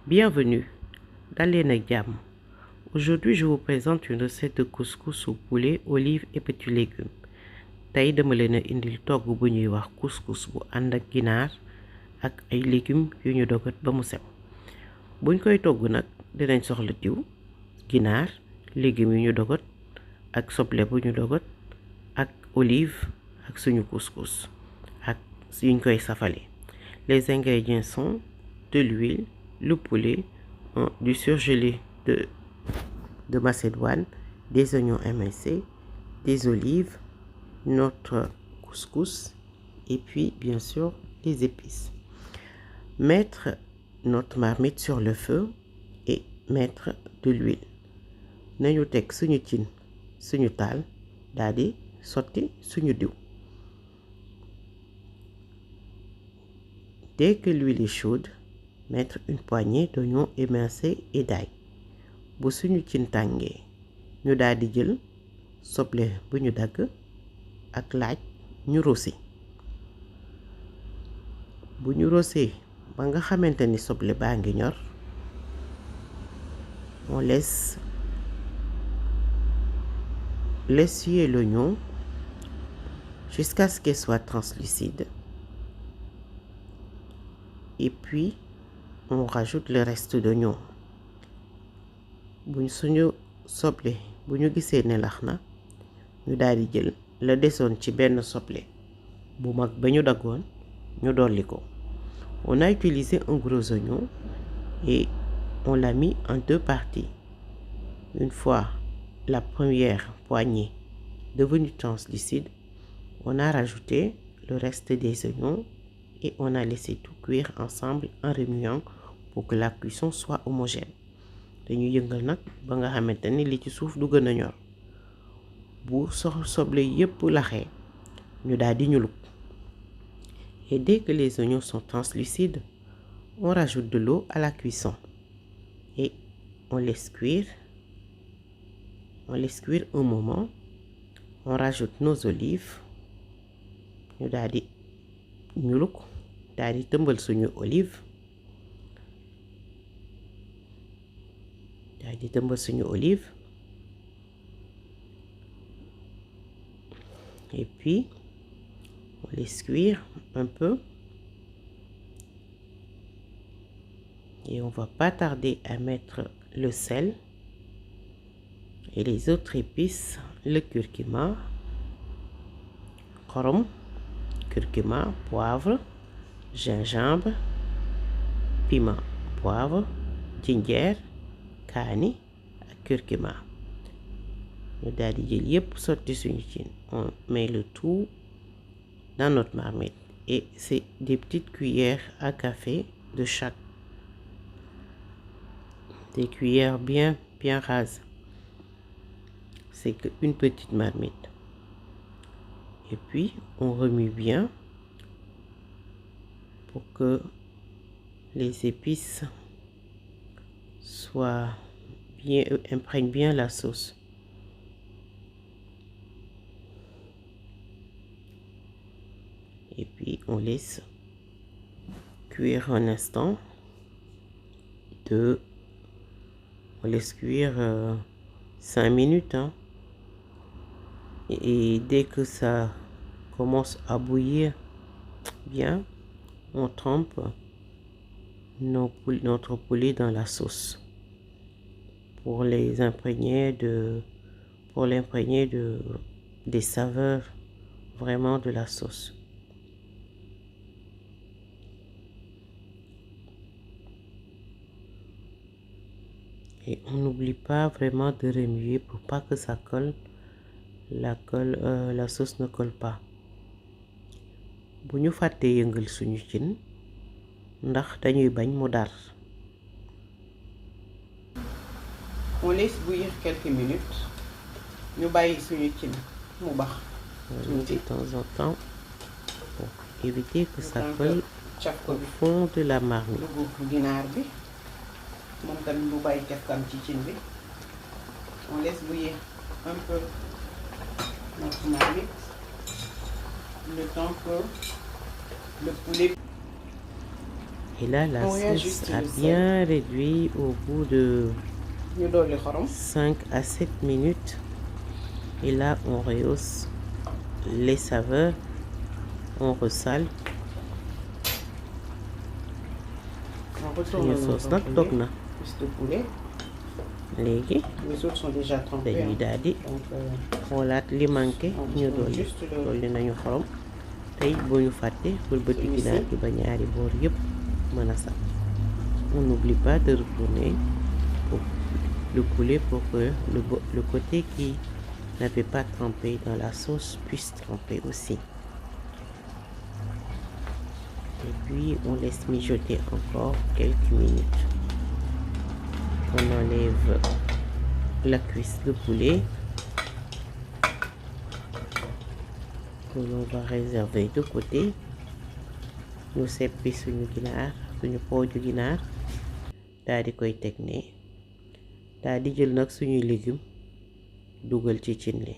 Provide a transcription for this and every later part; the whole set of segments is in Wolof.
Bienvenue dans les Jam. Aujourd'hui, je vous présente une recette de couscous au poulet, olives et petits légumes. Tay dama leen indil togg bu ñuy wax couscous bu ànd ak ginaar ak ay légumes yu ñu dogat ba mu sew. Buñ koy togg nag dinañ soxla diw, ginaar, légumes yu ñu dogat ak soble bu ñu dogat ak olive ak suñu couscous ak yuñ koy safale. Les ingrédients sont de l'huile, le poulet, du surgelé de macédoine, des oignons émincés, des olives, notre couscous et puis bien sûr les épices. Mettre notre marmite sur le feu et mettre de l'huile. Nañu tek suñu cin suñu taal daldi sotti suñu diw. Dès que l'huile est chaude, mettre une poignée d'oignons émincés et d'ail. Bu suñu cin tàngee ñu daldi jël soble bu ñu dagg ak laaj ñu rosi. Bu ñu rosee ba nga xamante ni soble baa ngi ñor, on laisse cuire l'oignon jusqu'à ce qu'il soit translucide. Et puis on rajoute le reste d'oignon. buñ suñu soble bu ñu gisee ne lax na ñu daldi jël la desoon ci benn soble bu mag ba ñu daggoon ñu dolli ko. On a utilisé un gros oignon et on l'a mis en deux parties. Une fois la première poignée devenue translucide, on a rajouté le reste des oignons et on a laissé tout cuire ensemble en remuant pour que la cuisson soit homogène. Dañu yëngal nag ba nga xamante ni li ci suuf du gën a ñor. Bu soble yépp laxee ñu daldi ñuluk. Et dès que les oignons sont translucides, on rajoute de l'eau à la cuisson et on laisse cuire un moment. On rajoute nos olives ñu daldi ñuluk daldi tëmbal suñu olive et puis on laisse cuire un peu et on va pas tarder à mettre le sel et les autres épices, le curcuma, xorom, curcuma, poivre, gingembre, piment, poivre, ginger, kaani ak curcuma. Ñu daldi jël yépp sotti suñu cin. On met le tout dans notre marmite et c'est des petites cuillères à café de chaque. Des cuillères bien rases. C'est qu'une petite marmite. Et puis on remue bien pour que les épices imprègnent bien la sauce. Et puis on laisse cuire un instant. On laisse cuire 5 minutes. Et dès que ça commence à bouillir bien, on trempe notre poulet dans la sauce pour l'imprégner des saveurs vraiment de la sauce. Et on n'oublie pas vraiment de remuer pour pas que ça colle. La sauce ne colle pas. Bu ñu fàttee yëngal suñu cin ndax dañuy bañ mu dar. On laisse bouillir quelques minutes. ñu bàyyi suñu cin mu bax. De temps en temps pour éviter que ça colle au fond de la marmite. Ginaar bi moom tamit bu bàyyi cafkam ci cin bi. On laisse bouillir un peu notre marmite le temps que le poulet. Et là, la sauce a bien réduit au bout de 5 à 7 minutes. Et là, on rehausse les saveurs, on ressale. Suñu sauce nag dog na léegi dañuy daal di xoolaat li manqué ñu dolli nañu xorom tey boo ñu fàtte wëlbati ginaar gi ba ñaari boor yëpp mën a sax. On n'oublie pas de retourner le poulet pour que le côté qui n'avait pas trempé dans la sauce puisse tremper aussi. Et puis on laisse mijoter encore quelques minutes. On enlève la cuisse de poulet que l'on va réserver de côté. Ñu seppi suñu ginaar suñu pooju ginaar daal di koy teg ne daal di jël nag suñuy légumes dugal ci cin li.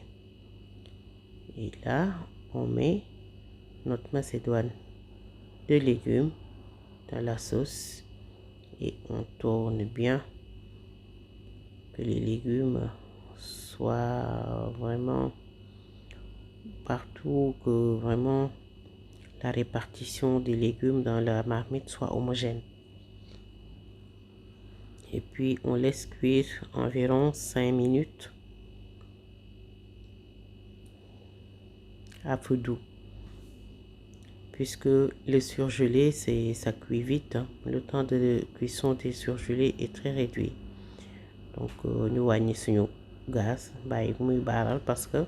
Et là on met notre macédoine de légumes dans la sauce et on tourne bien, que les légumes soient vraiment partout, que vraiment la répartition des légumes dans la marmite soit homogène. Et puis on laisse cuire environ 5 minutes à feu doux. Puisque le surgelé, ça cuit vite, hein. Le temps de cuisson des surgelés est très réduit. Donc ñu wàññi suñu gaz bàyyi muy baaral parce que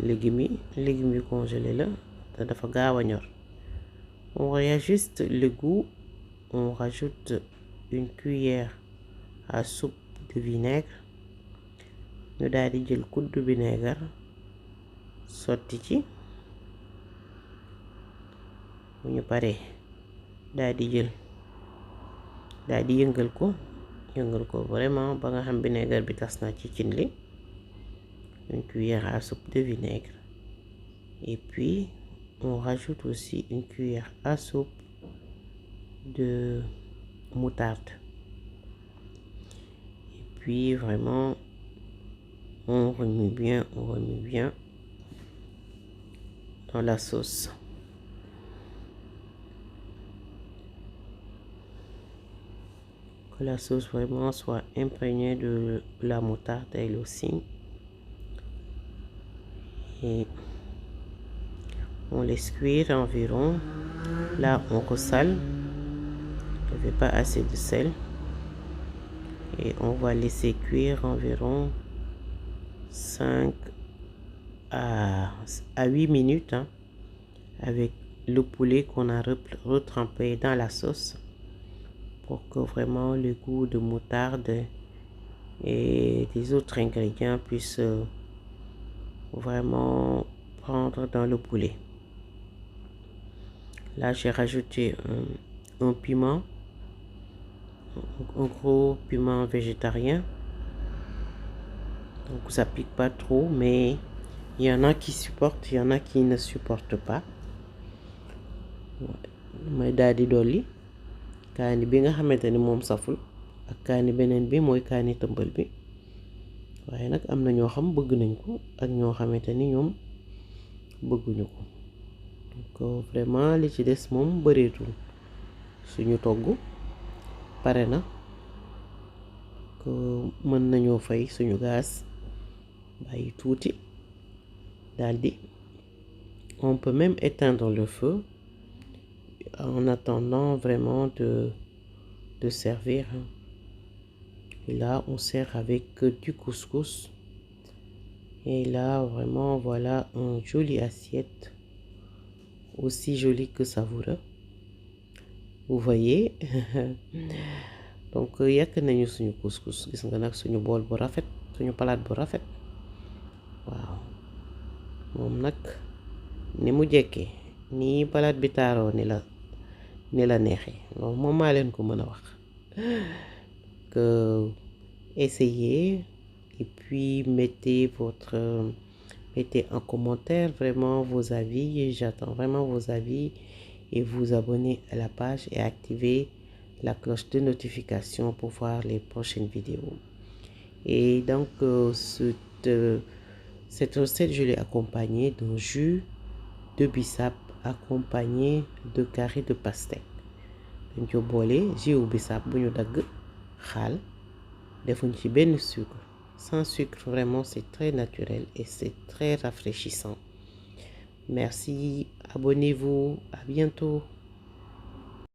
légumes yi congelé la te dafa gaaw a ñor. On réajuste le goût, on rajoute une cuillère à soupe de vinaigre. Ñu daal di jël kuddu vinaigre sotti ci. Bu ñu paree daal di yëngal ko vraiment ba nga xam vinaigre bi tas na ci cin li. Une cuillère à soupe de vinaigre. Et puis on rajoute aussi une cuillère à soupe de moutarde. Et puis vraiment on remue bien dans la sauce. Que la sauce vraiment soit imprégnée de la moutarde elle aussi. Et on laisse cuire environ. Là on ressale. Il n'y avait pas assez de sel. Et on va laisser cuire environ 5 à 8 minutes, hein, avec le poulet qu'on a retrempé dans la sauce, pour que vraiment le goût de moutarde et des autres ingrédients puissent vraiment prendre dans le poulet. Là j'ai rajouté un piment, un gros piment végétarien, donc ça pique pas trop, mais il y en a qui supportent, il y en a qui ne supportent pas. may daal di dolli kaani bi nga xamante ni moom saful ak kaani beneen bi mooy kaani tëmbal bi, waaye nag am na ñoo xam bëgg nañ ko ak ñoo xamante ni ñoom bëgguñu ko. Donc vraiment li ci des moom bëreetul. Suñu togg pare na, que mën nañoo fay suñu gaz bàyyi tuuti daldi. On peut même éteindre le feu en attendant vraiment de servir. Et là on sert avec du couscous. Et là vraiment voilà une jolie assiette, aussi jolie que savoureux. Vous voyez. Donc yàq nañu suñu couscous, gis nga nag suñu bool bu rafet, suñu palaat bu rafet. waaw moom nag ni mu jekkee nii palaat bi taaroo ni la neexee, loolu moom maa leen ko mën a wax. Que essayez et puis mettez en commentaire vraiment vos avis. J'attends vraiment vos avis et vous abonnez à la page et activez la cloche de notification pour voir les prochaines vidéos. Et donc, cette recette, je l'ai accompagnée d'un jus de bissap accompagné de carrés de pastèque. dañ ko boole jus bissap bu ñu dagg xaal defuñ ci benn sucre. Sans sucre, vraiment, c'est très naturel et c'est très rafraîchissant. Merci, abonnez-vous, à bientôt.